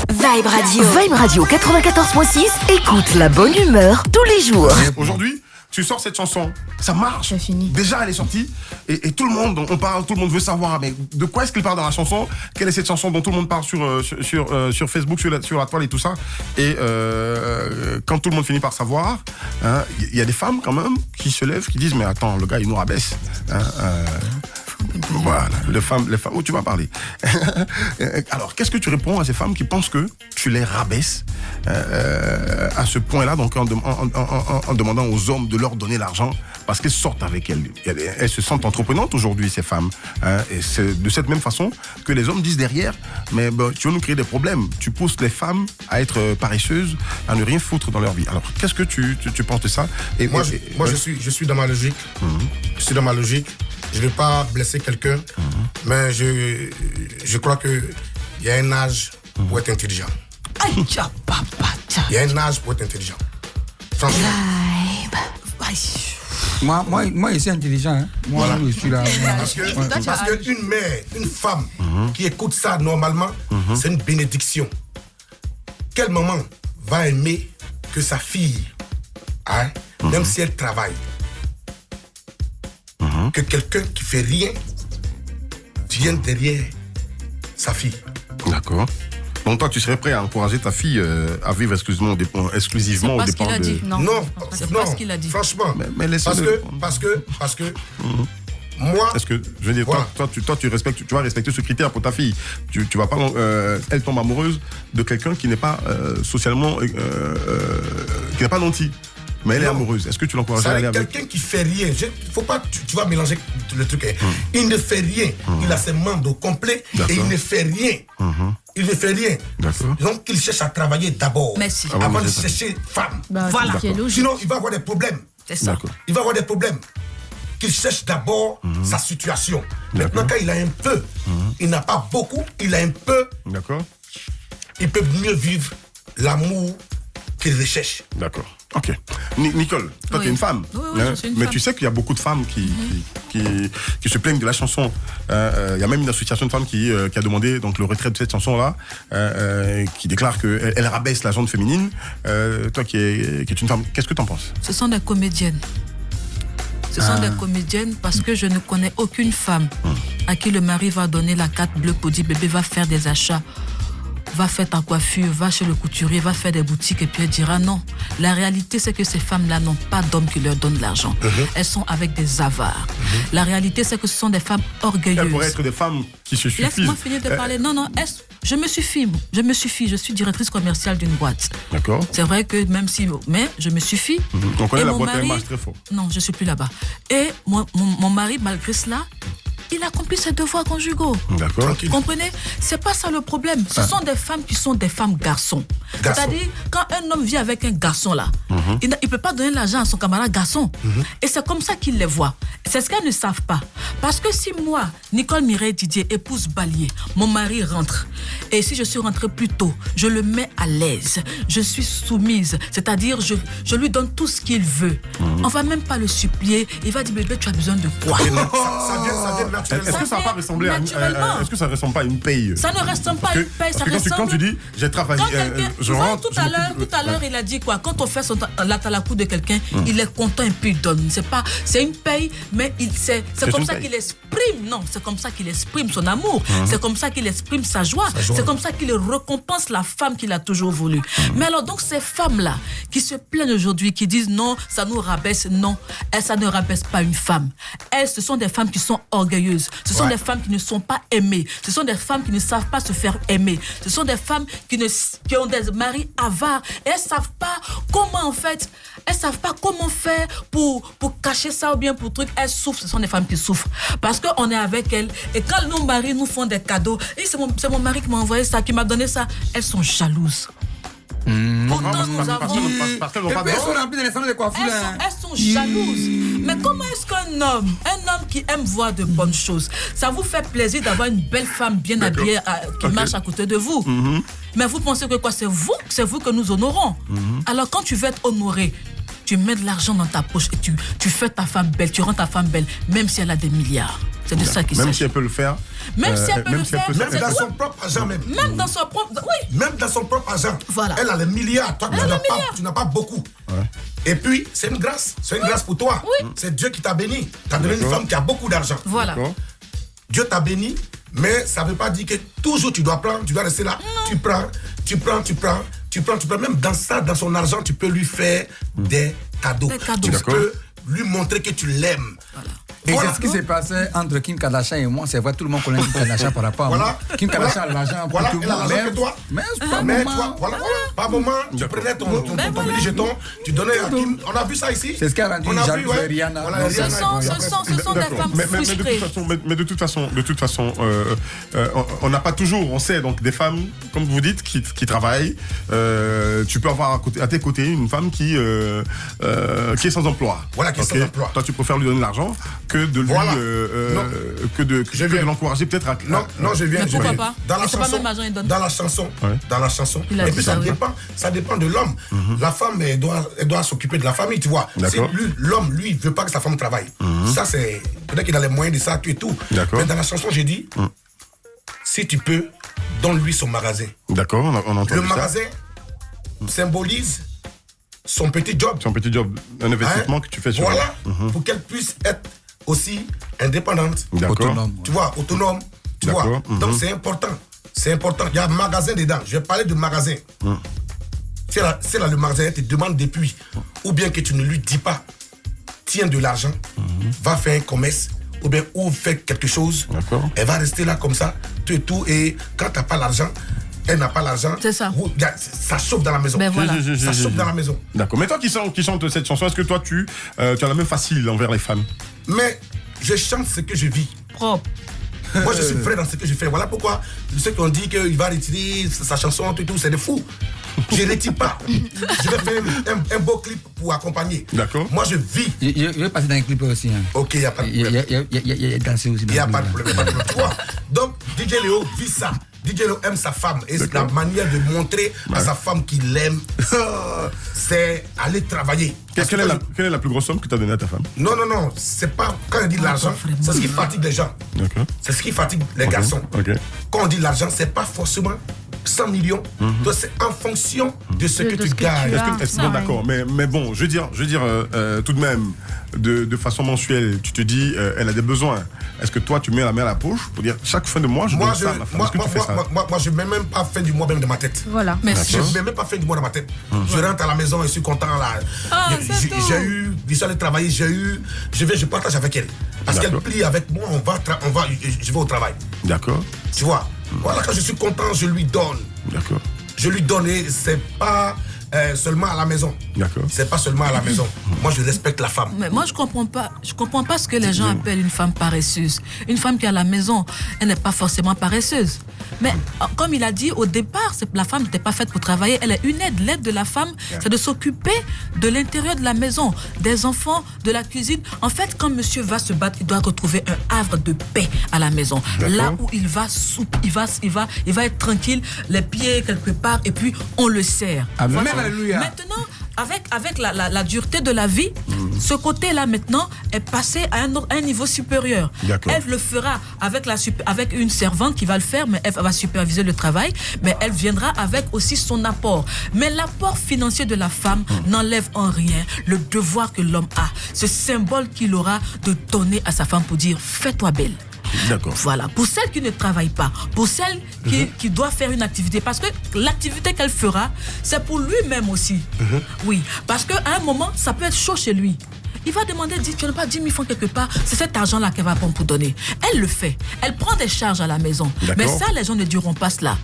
Vibe Radio. Vibe Radio 94.6. Écoute la bonne humeur tous les jours. Aujourd'hui, tu sors cette chanson, ça marche. C'est fini. Déjà, elle est sortie et tout le monde, on parle, tout le monde veut savoir, mais de quoi est-ce qu'il parle dans la chanson? Quelle est cette chanson dont tout le monde parle sur Facebook, sur la toile et tout ça? Et quand tout le monde finit par savoir, il y a des femmes quand même qui se lèvent, qui disent mais attends, le gars il nous rabaisse. Voilà, les femmes, où tu vas parler. Alors, qu'est-ce que tu réponds à ces femmes qui pensent que tu les rabaisses à ce point-là, donc en demandant aux hommes de leur donner l'argent parce qu'elles sortent avec elles. Elles se sentent entreprenantes aujourd'hui, ces femmes. Et c'est de cette même façon que les hommes disent derrière, mais tu veux nous créer des problèmes. Tu pousses les femmes à être paresseuses, à ne rien foutre dans leur vie. Alors, qu'est-ce que tu penses de ça? Et moi, je suis dans ma logique. Je suis dans ma logique. Je ne vais pas blesser quelqu'un, mais je crois qu'il y a un âge pour être intelligent. Il y a un âge pour être intelligent. Franchement. Moi, je suis intelligent. Hein. Moi, Voilà. je suis là. Parce qu'une mère, une femme qui écoute ça normalement, c'est une bénédiction. Quelle maman va aimer que sa fille, même si elle travaille, que quelqu'un qui fait rien vienne derrière sa fille? D'accord. Donc toi, tu serais prêt à encourager ta fille à vivre exclusivement aux dépens de... Non, c'est pas ce qu'il a dit. Franchement. Mais parce que moi... Est-ce que, je veux dire, voilà. toi, tu vas respecter ce critère pour ta fille. Tu vas pas... elle tombe amoureuse de quelqu'un qui n'est pas socialement... qui n'est pas nanti. Mais elle est amoureuse. Est-ce que tu l'encourages à aller avec? Quelqu'un qui fait rien. Faut pas, tu vas mélanger le truc. Il ne fait rien. Il a ses membres au complet et il ne fait rien. Il ne fait rien. D'accord. Donc il cherche à travailler d'abord. Merci. Avant de chercher femme. Voilà. Sinon, il va avoir des problèmes. C'est ça. D'accord. Il va avoir des problèmes. Qu'il cherche d'abord sa situation. Maintenant, quand il a un peu, il n'a pas beaucoup, il a un peu, D'accord. il peut mieux vivre l'amour qu'il recherche. D'accord. Ok. Nicole, toi, tu es une femme. Oui, je suis une mais femme. tu sais qu'il y a beaucoup de femmes qui se plaignent de la chanson. Il y a même une association de femmes qui a demandé donc, le retrait de cette chanson-là, qui déclare qu'elle rabaisse la gente féminine. Toi qui es une femme, qu'est-ce que tu en penses? Ce sont des comédiennes. Ce sont des comédiennes parce que je ne connais aucune femme à qui le mari va donner la carte bleue pour dire bébé va faire des achats, va faire ta coiffure, va chez le couturier, va faire des boutiques et puis elle dira non. La réalité c'est que ces femmes-là n'ont pas d'hommes qui leur donnent l'argent. Elles sont avec des avares. La réalité c'est que ce sont des femmes orgueilleuses. Elles pourraient être des femmes qui se suffisent. Laisse-moi finir de parler. Non, je me suffis. Je suis directrice commerciale d'une boîte. D'accord. C'est vrai que même si... Mais je me suffis. On connaît Et la mon boîte, elle mari- marche très fort. Non, je ne suis plus là-bas. Et mon mari, malgré cela, il accomplit ses devoirs conjugaux. D'accord. Vous comprenez? C'est pas ça le problème. Ce sont des femmes qui sont des femmes garçons. C'est-à-dire, quand un homme vit avec un garçon là, il ne peut pas donner l'argent à son camarade garçon. Et c'est comme ça qu'ils les voient. C'est ce qu'elles ne savent pas. Parce que si moi, Nicole Mireille Didier, épouse Balier, mon mari rentre, et si je suis rentrée plus tôt, je le mets à l'aise. Je suis soumise. C'est-à-dire, je lui donne tout ce qu'il veut. On va même pas le supplier. Il va dire, bébé, tu as besoin de quoi? Ça vient naturellement. Est-ce que ça va pas ressembler à naturellement. est-ce que ça ressemble pas à une paye? Ça ne ressemble pas à une paye, ça parce que quand ressemble... tu dis j'ai travaillé, Quand quelqu'un, je tu vois, rentre, tout à l'heure, il a dit quoi? Quand on fait la talakou de quelqu'un, il est content et puis il donne. C'est une paye, mais c'est comme ça qu'il exprime. Non, c'est comme ça qu'il exprime son amour. C'est comme ça qu'il exprime sa joie. C'est comme ça qu'il récompense la femme qu'il a toujours voulu. Mais alors donc ces femmes-là qui se plaignent aujourd'hui, qui disent non, ça nous rabaisse, non, ça ne rabaisse pas une femme. Elles, ce sont des femmes qui sont orgueilleuses. Ce sont des femmes qui ne sont pas aimées. Ce sont des femmes qui ne savent pas se faire aimer. Ce sont des femmes qui ont des maris avares. Et elles savent pas comment en fait, elles savent pas comment faire pour cacher ça ou bien pour truc. Elles souffrent. Ce sont des femmes qui souffrent parce qu'on est avec elles. Et quand nos maris nous font des cadeaux, et c'est mon mari qui m'a envoyé ça, qui m'a donné ça, elles sont jalouses. Pourtant, nous avons... Parce qu'elles n'ont pas Elles sont remplies dans les salons de coiffure. Elles sont jalouses. Mais comment est-ce qu'un homme qui aime voir de bonnes choses, ça vous fait plaisir d'avoir une belle femme bien habillée qui marche à côté de vous? Mais vous pensez que quoi? C'est vous que nous honorons. Alors quand tu veux être honoré, tu mets de l'argent dans ta poche et tu fais ta femme belle, tu rends ta femme belle, même si elle a des milliards. C'est de ça qu'il Même s'agit. si elle peut le faire. Même si elle peut le faire. Même c'est dans tout. son propre argent même. Même dans son propre. Oui. Même dans son propre argent. Voilà. Elle a les milliards. Toi, tu n'as pas beaucoup. Ouais. Et puis, c'est une grâce. C'est une grâce pour toi. Oui. C'est Dieu qui t'a béni. T'as donné une femme qui a beaucoup d'argent. Voilà. D'accord. Dieu t'a béni, mais ça ne veut pas dire que toujours tu dois prendre, tu dois rester là. Tu prends. Même dans ça, dans son argent, tu peux lui faire des cadeaux. Des cadeaux. Tu D'accord. peux lui montrer que tu l'aimes. Voilà. Et Voilà. c'est ce qui s'est passé entre Kim Kardashian et moi. C'est vrai, tout le monde connaît Kim Kardashian par rapport à Voilà. moi. Kim Kardashian a l'argent pour Voilà, tout le elle a monde. l'argent que toi. Mais c'est pas Mais moment. toi, voilà. Par moment, tu prenais ton petit jeton, tu donnais à Kim. On a vu ça ici. C'est ce qui a rendu On a jaloux vu, ouais. Rihanna. Voilà, Ce Rihanna, sont et puis ce sont des D'accord. femmes frustrées. De toute façon, on n'a pas toujours, on sait, donc des femmes, comme vous dites, qui travaillent. Tu peux avoir à tes côtés une femme qui est sans emploi. Voilà, qui est sans emploi. Toi, tu préfères lui donner de l'argent que de lui, Voilà. que de viens. l'encourager peut-être à. Non, je viens. Mais je pourquoi viens. pas? Dans la Et c'est pas chanson, même l'argent, il donne. dans la chanson, Ouais. dans la chanson. Il a Et dit puis ça, oui. ça dépend de l'homme. La femme, elle doit s'occuper de la famille, tu vois. Si D'accord. l'homme, lui, il veut pas que sa femme travaille. Ça, c'est peut-être qu'il a les moyens de ça, tout et tout. D'accord. Mais dans la chanson, j'ai dit, si tu peux, donne-lui son magasin. D'accord, on entend Le ça. magasin symbolise son petit job. C'est un petit job, un investissement Hein? que tu fais sur Voilà, pour qu'elle puisse être aussi indépendante. D'accord. Autonome. Tu vois, autonome. Tu vois. D'accord. Donc c'est important. C'est important. Il y a un magasin dedans. Je vais parler de magasin. Si là, le magasin te demande depuis, ou bien que tu ne lui dis pas, tiens de l'argent, va faire un commerce, ou bien ou fais quelque chose. D'accord. Elle va rester là comme ça, tout et tout. Et quand tu n'as pas l'argent, elle n'a pas l'argent. C'est ça. Ça chauffe dans la maison. Ben voilà. Ça chauffe dans la maison. D'accord. Mais toi qui chantes cette chanson, est-ce que toi tu as la même facile envers les femmes? Mais je chante ce que je vis. Propre. Moi, je suis vrai dans ce que je fais. Voilà pourquoi ceux qui ont dit qu'il va retirer sa chanson, tout et tout, c'est des fous. Je ne retire pas. Je vais faire un beau clip pour accompagner. D'accord. Moi, je vis. Je vais passer dans un clip aussi. Hein. Ok, il n'y a pas de Il y problème. a dansé aussi. Il n'y a pas de problème. Tu vois. Donc, DJ Léo vit ça. DJ Léo aime sa femme. Et c'est la manière de montrer à sa femme qu'il l'aime, c'est aller travailler. Quelle est la plus grosse somme que tu as donnée à ta femme? Non. C'est pas. Quand on dit l'argent, c'est ce qui fatigue les gens. D'accord. C'est ce qui fatigue les garçons. Ok. Quand on dit l'argent, c'est pas forcément 100 millions. Donc c'est en fonction de ce que De tu ce que tu gagnes. as. Bon, d'accord, mais bon, je veux dire, tout de même, de façon mensuelle, tu te dis, elle a des besoins. Est-ce que toi, tu mets la main à la poche pour dire, chaque fin de mois, je donne ça à ma femme? Est-ce que tu fais ça? Moi, je ne mets même pas fin du mois même dans ma tête. Voilà. Merci. Je ne mets même pas fin du mois dans ma tête. Je rentre à la maison et je suis content là. Ah, c'est tout. Je suis allé travailler, je partage avec elle. Parce qu'elle D'accord. plie avec moi, je vais au travail. D'accord, Tu vois. Voilà, quand je suis content, je lui donne. d'accord, Je lui donne et c'est pas seulement à la maison. d'accord. C'est pas seulement à la maison. Moi, je respecte la femme. Mais moi, je comprends pas ce que les gens appellent une femme paresseuse. Une femme qui est à la maison, elle n'est pas forcément paresseuse. Mais comme il a dit, au départ, la femme n'était pas faite pour travailler. Elle est une aide. L'aide de la femme, c'est de s'occuper de l'intérieur de la maison, des enfants, de la cuisine. En fait, quand monsieur va se battre, il doit retrouver un havre de paix à la maison. Là où il va être tranquille, les pieds quelque part, et puis on le sert. Amen. Voilà. Alléluia. Maintenant, avec la dureté de la vie, ce côté-là maintenant est passé à un niveau supérieur. D'accord. Elle le fera avec une servante qui va le faire, mais elle va superviser le travail, mais elle viendra avec aussi son apport. Mais l'apport financier de la femme n'enlève en rien le devoir que l'homme a, ce symbole qu'il aura de donner à sa femme pour dire « fais-toi belle ». D'accord. Voilà, pour celle qui ne travaille pas, pour celle qui doit faire une activité, parce que l'activité qu'elle fera, c'est pour lui-même aussi. Oui, parce qu'à un moment, ça peut être chaud chez lui. Il va demander, tu n'as pas 10 000 francs quelque part, c'est cet argent-là qu'elle va prendre pour donner. Elle le fait, elle prend des charges à la maison. Mais ça, les gens ne diront pas cela.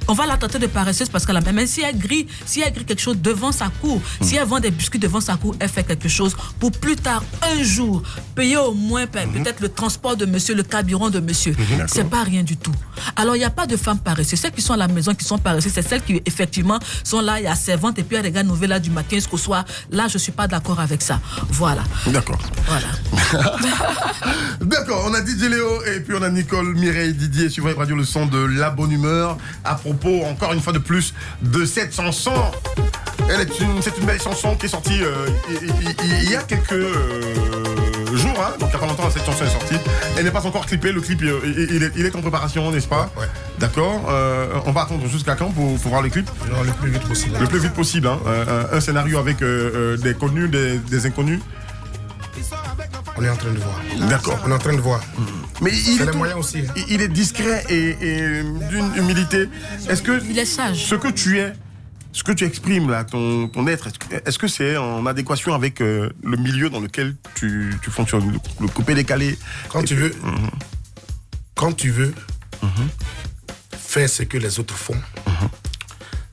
On va la traiter de paresseuse parce qu'elle a même si elle grille quelque chose devant sa cour, si elle vend des biscuits devant sa cour, elle fait quelque chose pour plus tard, un jour, payer au moins peut-être le transport de monsieur, le carburant de monsieur. C'est pas rien du tout. Alors, il n'y a pas de femmes paresseuses. Celles qui sont à la maison, qui sont paresseuses, c'est celles qui, effectivement, sont là, il y a servante et puis elle regarde nouvelle là du matin jusqu'au soir. Là, je ne suis pas d'accord avec ça. Voilà. D'accord. Voilà. D'accord, on a DJ Léo et puis on a Nicole, Mireille, Didier sur Vibe Radio, le son de La Bonne Humeur. À propos, encore une fois de plus, de cette chanson. C'est une belle chanson qui est sortie il y a quelques jours hein. Donc il n'y a pas longtemps, cette chanson est sortie. Elle n'est pas encore clippée. Le clip, il est en préparation, n'est-ce pas? Ouais. D'accord. On va attendre jusqu'à quand pour voir le clip? Non, le plus vite possible. Le plus vite possible. Hein. Un scénario avec des connus, des inconnus. On est en train de voir. D'accord. On est en train de voir. Mais C'est les moyens aussi. Hein. Il est discret et d'une humilité. Est-ce que Il est sage. ce que tu es, ce que tu exprimes là, ton être, est-ce que c'est en adéquation avec le milieu dans lequel tu fonctionnes, le coupé-décalé? Quand tu veux, faire ce que les autres font,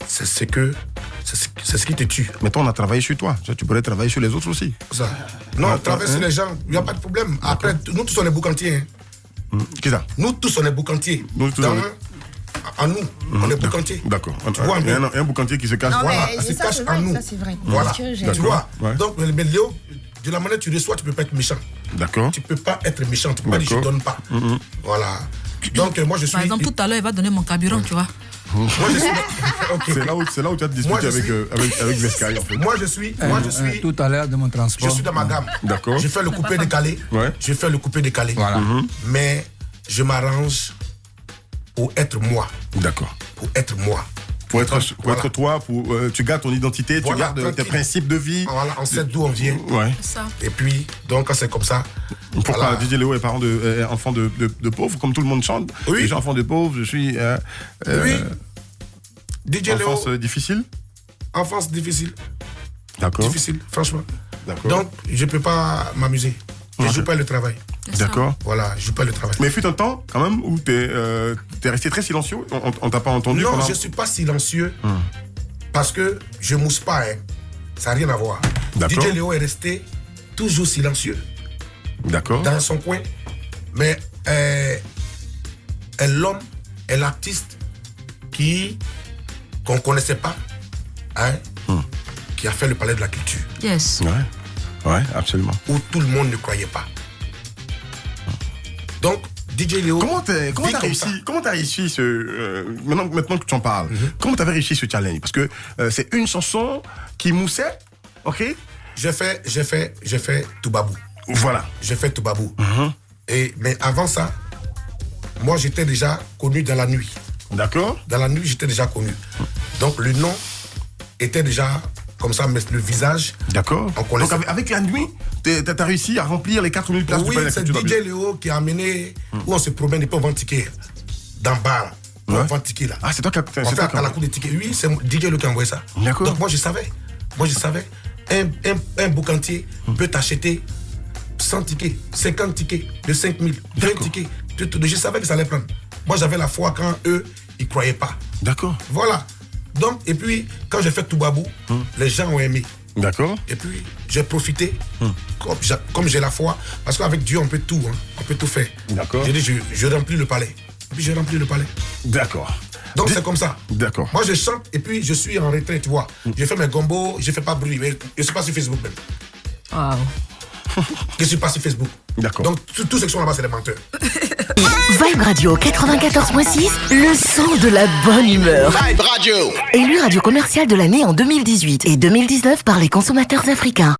c'est ce qui te tue. Mais toi, on a travaillé sur toi. Tu pourrais travailler sur les autres aussi. Ça. Non, traverser les gens, il n'y a pas de problème. Après, nous tous, on est boucantiers. Hein. Qu'est-ce ça? Nous tous, on est boucantiers. Nous tous, En nous, on est boucantiers. D'accord. Tu vois, Il y a un boucantier qui se cache. Non, Voilà, mais ça se ça, cache c'est en vrai, nous. ça, c'est vrai. Voilà, Parce que j'ai- tu vois. Ouais. Donc, mais Léo, de la manière que tu reçois, tu ne peux pas être méchant. D'accord. Tu ne peux pas être méchant, tu ne peux pas dire je ne D'accord. donne pas. Voilà. Donc, moi, je suis... Par exemple, tout à l'heure, il va donner mon carburant, tu vois. Moi, je suis... Ok. C'est là où tu as discuté Moi, je avec Vescaille, en fait. Moi, je suis... Tout à l'heure de mon Je transport. suis dans ma gamme. D'accord. Je fais le coupé décalé. Ouais. Je fais le coupé décalé. Voilà. Mais je m'arrange pour être moi. D'accord. Pour être moi. Pour être Voilà. toi, tu gardes ton identité, tu Voilà, gardes tes tranquille. principes de vie. Voilà, on sait d'où on vient. Ouais. C'est ça. Et puis, donc, quand c'est comme ça. Pourquoi voilà. DJ Léo est enfant de pauvres, comme tout le monde chante. Oui. Je suis enfant de pauvres, je suis Oui. DJ Léo, enfance difficile. enfance difficile. D'accord. Difficile, franchement. D'accord. Donc, je ne peux pas m'amuser. Je ne joue pas le travail. C'est ça. D'accord. Voilà, je ne joue pas le travail. Mais fut un temps, quand même, où t'es resté très silencieux. On t'a pas entendu Non, pendant... je ne suis pas silencieux parce que je ne mousse pas. Hein. Ça n'a rien à voir. D'accord. DJ Léo est resté toujours silencieux D'accord. dans son coin. Mais l'homme est l'artiste qu'on ne connaissait pas, hein, qui a fait le palais de la culture, Yes. Ouais, absolument. où tout le monde ne croyait pas. Donc, DJ Léo. Comment t'as vit comme réussi, ça. comment t'as réussi maintenant que tu en parles, comment t'avais réussi ce challenge? Parce que c'est une chanson qui moussait, ok? J'ai fait Toubabou. Voilà. J'ai fait Toubabou. Mais avant ça, moi j'étais déjà connu dans la nuit. D'accord. Dans la nuit, j'étais déjà connu. Donc le nom était déjà comme ça, mais le visage. D'accord. On connaissait. Donc avec la nuit, t'as réussi à remplir les 4000 places Oui, du palais de la c'est culture DJ Léo qui a amené où on se promène et puis on vend ticket dans le bar. On vend ticket là. Ah, c'est toi qui as... On fait à la cour des tickets. Oui, c'est DJ Léo qui a envoyé ça. D'accord. Donc moi je savais. Un boucantier peut t'acheter 100 tickets, 50 tickets, de 5000, 20 D'accord. tickets. Je savais que ça allait prendre. Moi j'avais la foi quand eux, ils ne croyaient pas. D'accord. Voilà. Donc, et puis, quand j'ai fait Toubabou, les gens ont aimé. D'accord. Et puis, j'ai profité, comme j'ai la foi, parce qu'avec Dieu, on peut tout, hein, on peut tout faire. D'accord. J'ai dit, je remplis le palais. Et puis, j'ai rempli le palais. D'accord. Donc, c'est comme ça. D'accord. Moi, je chante et puis je suis en retrait, tu vois. Je fais mes gombos, je fais pas bruit, mais je suis pas sur Facebook même. Waouh. Je suis pas sur Facebook. D'accord. Donc, tous ceux qui sont là-bas, c'est des menteurs. Vibe Radio 94.6, le son de la bonne humeur. Vibe Radio. Élu radio commercial de l'année en 2018 et 2019 par les consommateurs africains.